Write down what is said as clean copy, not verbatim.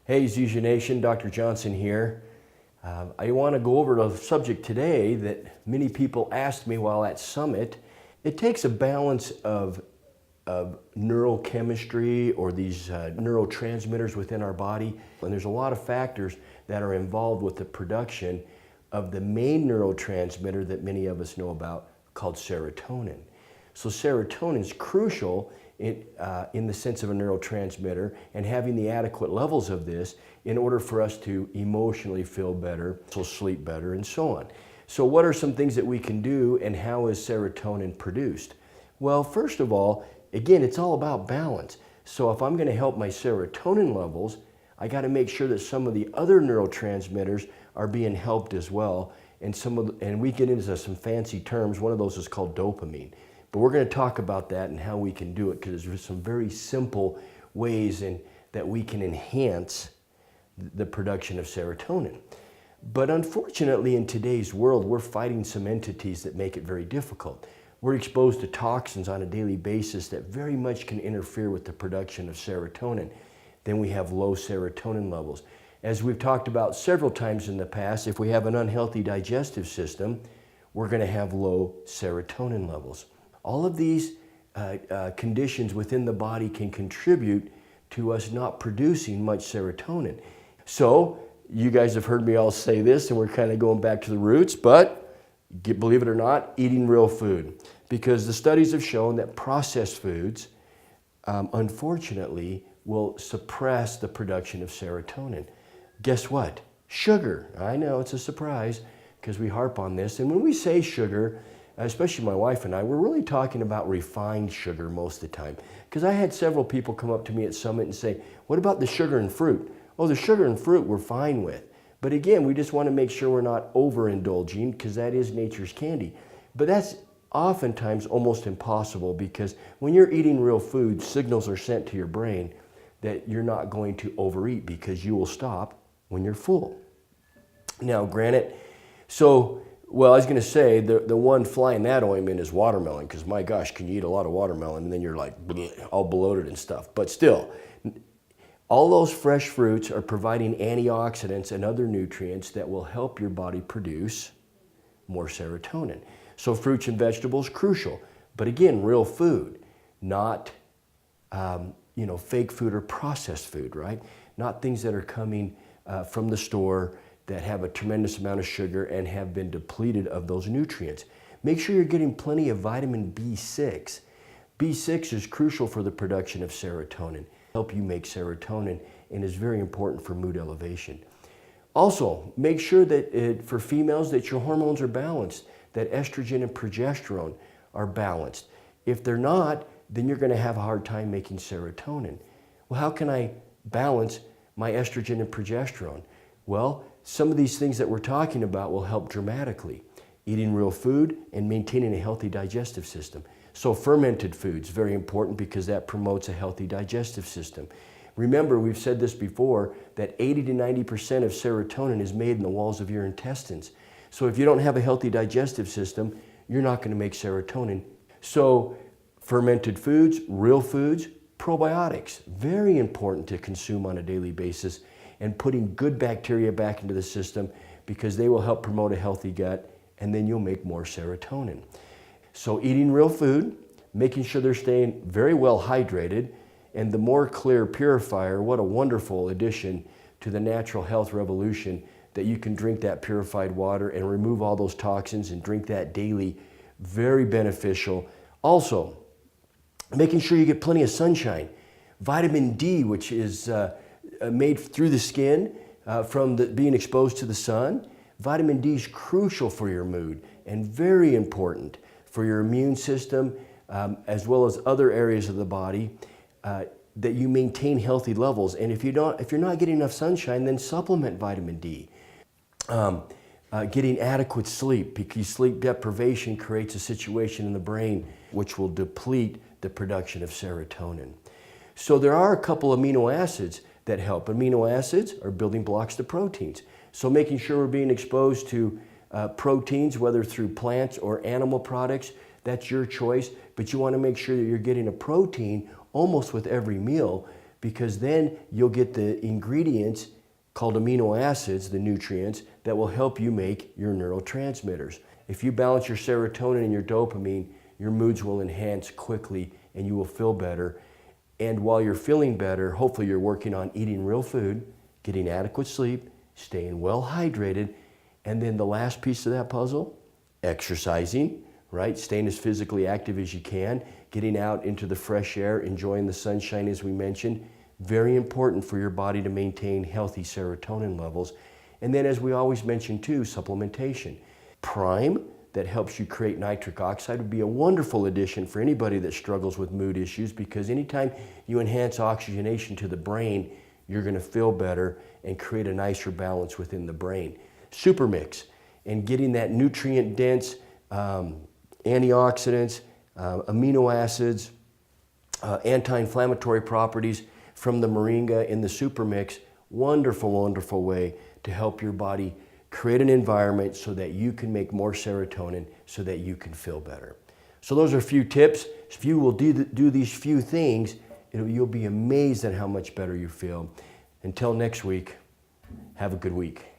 Hey, Zuzia Nation, Dr. Johnson here. I want to go over a subject today that many people asked me while at Summit. It takes a balance of neurochemistry or these neurotransmitters within our body. And there's a lot of factors that are involved with the production of the main neurotransmitter that many of us know about called serotonin. So serotonin is crucial in the sense of a neurotransmitter, and having the adequate levels of this in order for us to emotionally feel better, so sleep better, and so on. So what are some things that we can do, and how is serotonin produced? Well, first of all, again, it's all about balance. So if I'm going to help my serotonin levels, I got to make sure that some of the other neurotransmitters are being helped as well. And we get into some fancy terms. One of those is called dopamine. But we're going to talk about that and how we can do it, because there's some very simple ways that we can enhance the production of serotonin. But unfortunately, in today's world, we're fighting some entities that make it very difficult. We're exposed to toxins on a daily basis that very much can interfere with the production of serotonin. Then we have low serotonin levels. As we've talked about several times in the past, if we have an unhealthy digestive system, we're going to have low serotonin levels. All of these conditions within the body can contribute to us not producing much serotonin. So, you guys have heard me all say this, and we're kind of going back to the roots, but believe it or not, eating real food. Because the studies have shown that processed foods, unfortunately, will suppress the production of serotonin. Guess what? Sugar. I know it's a surprise because we harp on this. And when we say sugar, especially my wife and I, we're really talking about refined sugar most of the time. Because I had several people come up to me at Summit and say, what about the sugar and fruit? Oh, the sugar and fruit we're fine with. But again, we just want to make sure we're not overindulging, because that is nature's candy. But that's oftentimes almost impossible, because when you're eating real food, signals are sent to your brain that you're not going to overeat, because you will stop when you're full. Now, granted, well, I was going to say the one fly in that ointment is watermelon, because my gosh, can you eat a lot of watermelon and then you're like bleh, all bloated and stuff. But still, all those fresh fruits are providing antioxidants and other nutrients that will help your body produce more serotonin. So fruits and vegetables, crucial. But again, real food, not fake food or processed food, right? Not things that are coming from the store that have a tremendous amount of sugar and have been depleted of those nutrients. Make sure you're getting plenty of vitamin B6. B6 is crucial for the production of serotonin, help you make serotonin, and is very important for mood elevation. Also, make sure that for females that your hormones are balanced, that estrogen and progesterone are balanced. If they're not, then you're going to have a hard time making serotonin. Well, how can I balance my estrogen and progesterone? Well, some of these things that we're talking about will help dramatically. Eating real food and maintaining a healthy digestive system. So fermented foods, very important, because that promotes a healthy digestive system. Remember, we've said this before, that 80 to 90% of serotonin is made in the walls of your intestines. So if you don't have a healthy digestive system, you're not going to make serotonin. So fermented foods, real foods, probiotics, very important to consume on a daily basis, and putting good bacteria back into the system, because they will help promote a healthy gut, and then you'll make more serotonin. So eating real food, making sure they're staying very well hydrated, and the More Clear Purifier, what a wonderful addition to the natural health revolution, that you can drink that purified water and remove all those toxins and drink that daily. Very beneficial. Also, making sure you get plenty of sunshine. Vitamin D, which is made through the skin from being exposed to the sun. Vitamin D is crucial for your mood and very important for your immune system, as well as other areas of the body, that you maintain healthy levels. And if you're not getting enough sunshine, then supplement vitamin D. Getting adequate sleep, because sleep deprivation creates a situation in the brain which will deplete the production of serotonin. So there are a couple amino acids that help. Amino acids are building blocks to proteins. So making sure we're being exposed to proteins, whether through plants or animal products, that's your choice. But you want to make sure that you're getting a protein almost with every meal, because then you'll get the ingredients called amino acids, the nutrients, that will help you make your neurotransmitters. If you balance your serotonin and your dopamine, your moods will enhance quickly and you will feel better. And while you're feeling better, hopefully you're working on eating real food, getting adequate sleep, staying well hydrated, and then the last piece of that puzzle, exercising, right? Staying as physically active as you can, getting out into the fresh air, enjoying the sunshine as we mentioned. Very important for your body to maintain healthy serotonin levels. And then as we always mention too, supplementation. Prime, that helps you create nitric oxide, would be a wonderful addition for anybody that struggles with mood issues, because anytime you enhance oxygenation to the brain, you're going to feel better and create a nicer balance within the brain. Supermix, and getting that nutrient-dense antioxidants, amino acids, anti-inflammatory properties from the moringa in the Supermix. Wonderful, wonderful way to help your body create an environment so that you can make more serotonin so that you can feel better. So those are a few tips. If you will do these few things, you'll be amazed at how much better you feel. Until next week, have a good week.